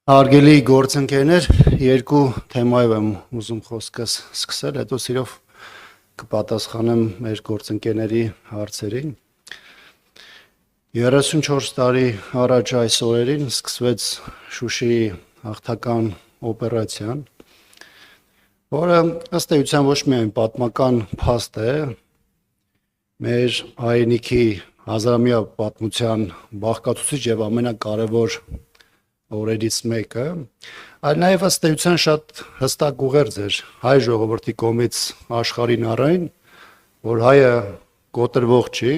Հարգելի գործընկերներ, երկու թեմայով եմ ուզում խոսքս սկսել, հետո սիրով կպատասխանեմ մեր գործընկերների հարցերին։ 34 տարի առաջ այս օրերին սկսվեց Շուշիի հաղթական օպերացիան, որը ըստ էության ոչ միայն պատմական փաստ է, մեր հայրենիքի հազարամյա պատմության բաղկացուցիչ եւ ամենակարևոր օրերից մեկը, այլ նաև ըստ էության շատ հստակ ուղերձ էր հայ ժողովրդի կողմից աշխարհին առայն, որ հայը կոտրվող չի,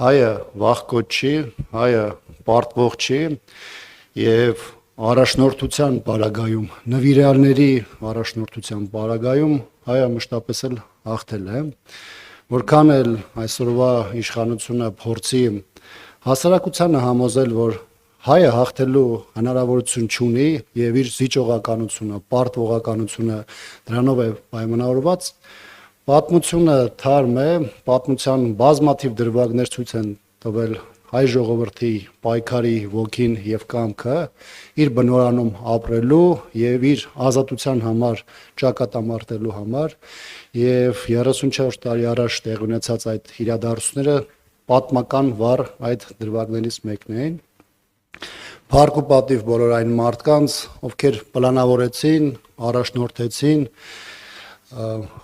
հայը վախկոտ չի, հայը պարտվող չի եւ առաջնորդության պարագայում, նվիրյալների առաջնորդության պարագայում հայը մշտապես էլ հաղթել է, որքան էլ այսօրվա իշխանությունը փորձի հասարակությանը համոզել, որ հայը հաղթելու հնարավորություն չունի եւ իր զիջողականությունը, պարտվողականությունը դրանով է պայմանավորված, պատմությունը թարմ է, պատմության բազմաթիվ դրվագներ ցույց են տվել հայ ժողովրդի պայքարի ոգին եւ կամքը իր բնորանում ապրելու եւ իր ազատության համար ճակատամարտելու համար եւ 34 տարի առաջ տեղի ունեցած այդ իրադարձությունները պատմական վառ այդ դրվագներից մեկն էին։ Փառք ու պատիվ բոլոր այն մարդկանց, ովքեր պլանավորեցին, առաջնորդեցին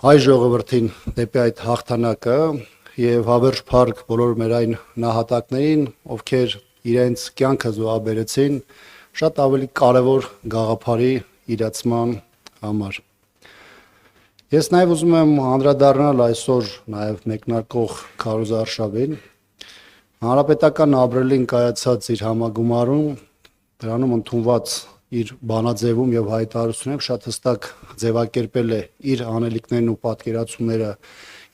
հայ ժողովրդին դեպի այդ հաղթանակը եւ հավերժ փառք բոլոր մեր այն նահատակներին, ովքեր իրենց կյանքը զոհաբերեցին շատ ավելի կարևոր գաղափարի իրացման համար։ Ես նաեւ ուզում եմ անդրադառնալ այսօր նաեւ մեկնարկող քարոզարշավին, հանրապետական ապրելին կայացած իր համագումարում դրանում ընդունված իր բանաձևում եւ հայտարարությունում շատ հստակ ձևակերպել է իր անելիքներն ու պատկերացումները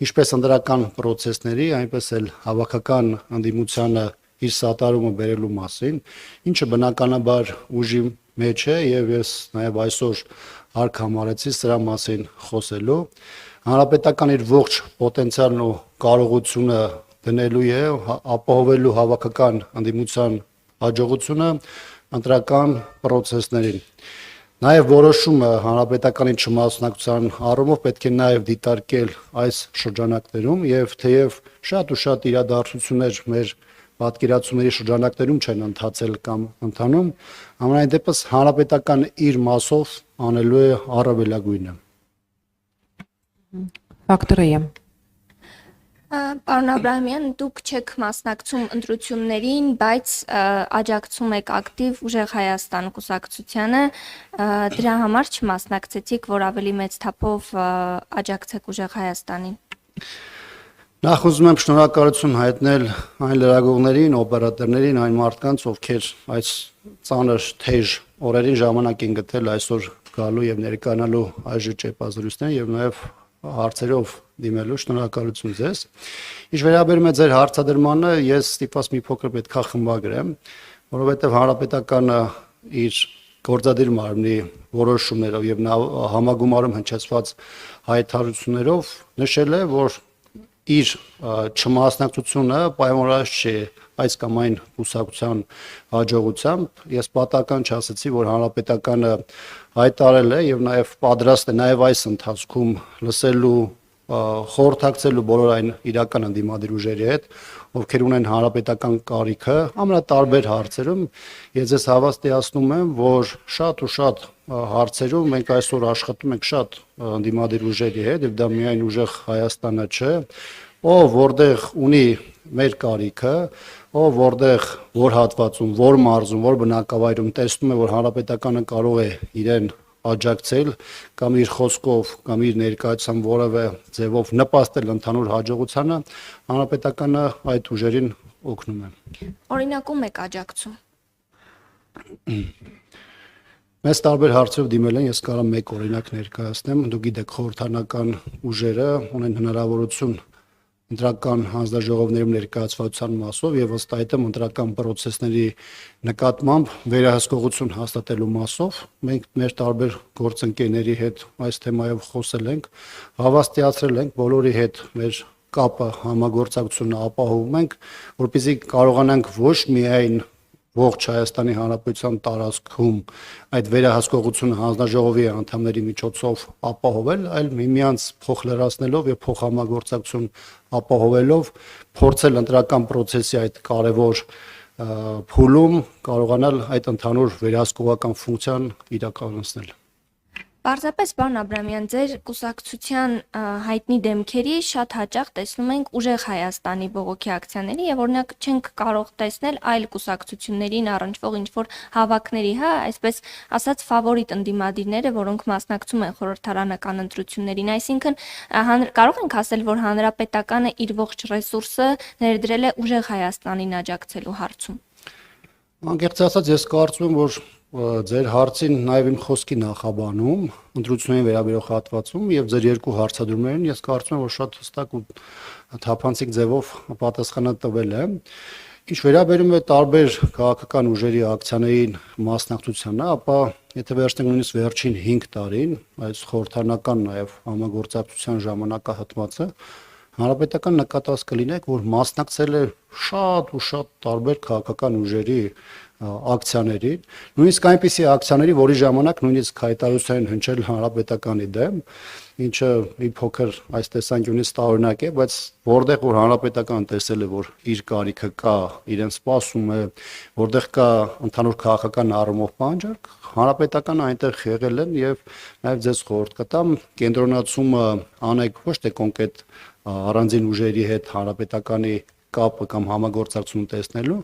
ինչպես ընդրական process-ների, այնպես էլ հավաքական ընդդիմությանը իր սատարումը բերելու մասին, ինչը բնականաբար ուժի մեջ է եւ ես նաեւ այսօր հարկ համարեցի սրա մասին խոսելու։ Հանրապետական իր ողջ պոտենցիալն ու կարողությունը դնելու է ապահովելու հավաքական ընդդիմության հաջողությունը ընտրական process-ներին։ Նաև որոշումը հանրապետականի չմասնակցության առումով պետք է նաև դիտարկել այս շրջանակներում եւ թեև շատ ու շատ իրադարձություններ մեր պատկերացումների շրջանակներում չեն ընթացել կամ ընթանում, ամենայն դեպս հանրապետական իր մասով անելու է առավելագույնը։ Ֆակտորիա Պարոն Աբրահամյան, դուք չեք մասնակցում ընտրություններին, բայց աջակցում եք ակտիվ Ուժեղ Հայաստան կուսակցությանը, դրա համար չմասնակցեցիք, որ ավելի մեծ թափով աջակցեք Ուժեղ Հայաստանին։ Նախ ուզում եմ շնորհակալություն հայտնել այն լրագրողներին, օպերատորներին, այն մարդկանց, ովքեր այս ծանր թեժ օրերին ժամանակ են գտել այսօր գալու եւ ներկայանալու այս ճեպազրույցներին եւ նաեւ հարցերով դիմելու շնորհակալություն ձեզ։ Ինչ վերաբերում է ձեր հարցադրմանը, ես ստիպված մի փոքր պետքա խմբագրեմ, որովհետեւ հանրապետականը իր գործադիր մարմնի որոշումներով եւ համագումարում հնչեցված հայտարարություններով նշել է, որ իր չմասնակցությունը պայմանավորված չէ այս կամ այն կուսակցության հաջողությամբ։ Ես պատահական չասեցի, որ հանրապետականը հայտարարել է եւ նաեւ պատրաստ է նաեւ այս ընթացքում լսելու խորհրդակցելու բոլոր այն իրական ընդդիմադիր ուժերի հետ, ովքեր ունեն հանրապետական կարիքը ամենատարբեր հարցերում։ Ես ձեզ հավաստիացնում եմ, որ շատ ու շատ հարցերում մենք այսօր աշխատում ենք շատ ընդդիմադիր ուժերի հետ եւ դա միայն Ուժեղ Հայաստանը չէ, ով որտեղ ունի մեր կարիքը, ով որտեղ որ հատվածում, որ մարզում, որ բնակավայրում տեսնում է, որ հանրապետականը կարող է իրեն աջակցել կամ իր խոսքով կամ իր ներկայացությամբ որևէ ձևով նպաստել ընդհանուր հաջողությանը, հանրապետականը այդ ուժերին օգնում է։ Օրինակում եք աջակցում։ Մեծ տարբեր հարցերով դիմել են, ես կարող եմ մեկ օրինակ ներկայացնեմ։ Դուք գիտեք, խորհրդանական ուժերը ունեն հնարավորություն ընտրական հանձնաժողովներում ներկայացվածության մասով եւ ըստ այդմ ընտրական process-ների նկատմամբ վերահսկողություն հաստատելու մասով մենք մեր տարբեր գործընկերների հետ այս թեմայով խոսել ենք, հավաստիացրել ենք բոլորի հետ մեր կապը համագործակցությունը ապահովում ենք, որպեսզի կարողանանք ոչ միայն ողջ Հայաստանի Հանրապետության տարածքում այդ վերահսկողությունը հանձնաժողովի անդամների միջոցով ապահովել, այլ միմյանց փոխլրացնելով եւ փոխհամագործակցություն ապահովելով փորձել ընտրական process-ի այդ կարևոր փուլում կարողանալ այդ ընդհանուր վերահսկողական ֆունկցիան իրականացնել։ Պարզապես պարոն Աբրամյան, ձեր կուսակցության հայտնի դեմքերի շատ հաճախ տեսնում ենք ուժեղ Հայաստանի բողոքի ակցիաների եւ օրինակ չենք կարող տեսնել այլ կուսակցություններին առնչվող ինչ-որ հավաքների, հա, այսպես ասած ֆավորիտ ընդդիմադիրները, որոնք մասնակցում են խորհրդարանական ընտրություններին, այսինքն կարող ենք ասել, որ հանրապետականը իր ողջ ռեսուրսը ներդրել է ուժեղ Հայաստանին աջակցելու հարցում։ Անկեղծ ասած, ես կարծում եմ, որ ձեր հարցին նաև իմ խոսքի նախաբանում, ընտրություններին վերաբերող հատվածում եւ ձեր երկու հարցադրումներին ես կարծում եմ, որ շատ հստակ ու թափանցիկ ձևով պատասխանը տվել եմ։ Ինչ վերաբերում է տարբեր քաղաքական ուժերի ակցիաներին մասնակցությանը, ապա եթե վերցնենք նույնիսկ վերջին 5 տարին, այս խորհրդարանական նաև համագործակցության ժամանակահատվածը, հանրապետական նկատած կլինեք, որ մասնակցել է շատ ու շատ տարբեր քաղաքական ուժերի ակցիաներին, նույնիսկ այնպիսի ակցիաների, որի ժամանակ նույնիսկ հայտարարություն են հնչել հանրապետականի դեմ, ինչը մի փոքր այս տեսանկյունից տարօրինակ է, բայց որտեղ որ հանրապետական տեսել է, որ իր կարիքը կա, իրեն սպասում է, որտեղ կա ընդհանուր քաղաքական առումով պահանջարկ, հանրապետականը այնտեղ եղել են եւ նաեւ ձեզ խորհուրդ կտամ կենտրոնացումը անեք ոչ թե կոնկրետ առանձին ուժերի հետ հանրապետականի կապը կամ համագործակցություն տեսնելու,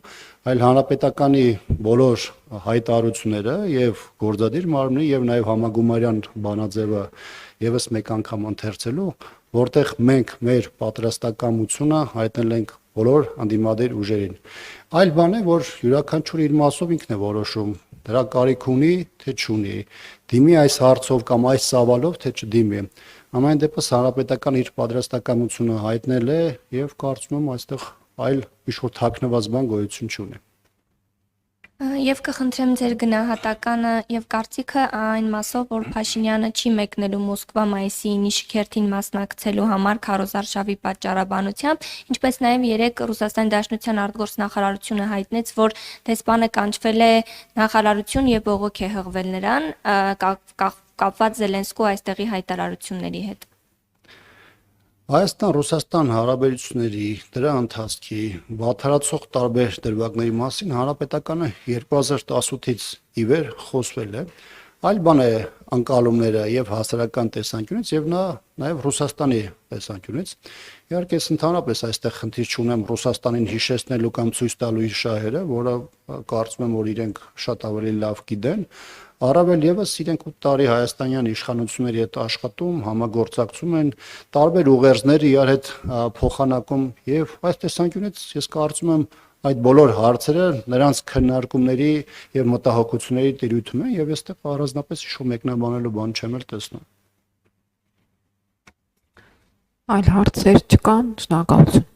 այլ հանրապետականի բոլոր հայտարարությունները եւ գործադիր մարմնի եւ նաեւ համագումարյան բանաձևը եւս մեկ անգամ ընթերցելու, որտեղ մենք մեր պատրաստակամությունը հայտնել ենք բոլոր անդիմադիր ուժերին։ Այլ բան է, որ յուրաքանչյուր իր մասով ինքն է որոշում, դրա կարիք ունի, թե չունի, դիմի այս հարցով կամ այս սավալով, թե չդիմի։ Ամեն դեպս հանրապետական իր պատրաստակամությունը հայտնել է եւ կարծում եմ այստեղ այլ ինչ-որ թաքնված բան գոյություն չունի։ Եվ կխնդրեմ ձեր գնահատականը եւ կարծիքը այն մասով, որ Փաշինյանը չի մեկնելու Մոսկվա մայիսի 9-ի շքերթին մասնակցելու համար քարոզարշավի պատճառաբանությամբ, ինչպես նաեւ երեք Ռուսաստանի Դաշնության արտգործնախարարությունը հայտնեց, որ դեսպանը կանչվել է նախարարություն եւ բողոք է հղվել նրան կապված Զելենսկու այստեղի հայտարարությունների հետ։ Հայաստան-Ռուսաստան հարաբերությունների դրա ընթացքի վատթարացող տարբեր դրվագների մասին հանրապետականը 2018-ից ի վեր խոսվել է, այլ բան է անկալումները եւ հասարակական տեսանկյունից եւ նաեւ Ռուսաստանի տեսանկյունից։ Իհարկե, ես ընդհանրապես այստեղ խնդիր չունեմ Ռուսաստանին հիշեցնելու կամ ցույց տալու իր շահերը, որը կարծում եմ, որ իրենք շատ ավելի լավ գիտեն։ Առավել եւս իրենք 8 տարի հայաստանյան իշխանությունների հետ աշխատում, համագործակցում են, տարբեր ուղերձներ իրար հետ փոխանակում եւ այս տեսանկյունից ես կարծում եմ այդ բոլոր հարցերը նրանց քննարկումների եւ մտահոգությունների տիրույթում են եւ այստեղ առանձնապես ինչ-որ մեկնաբանելու բան չեմ էլ տեսնում։ Այլ հարցեր չկան, շնորհակալություն։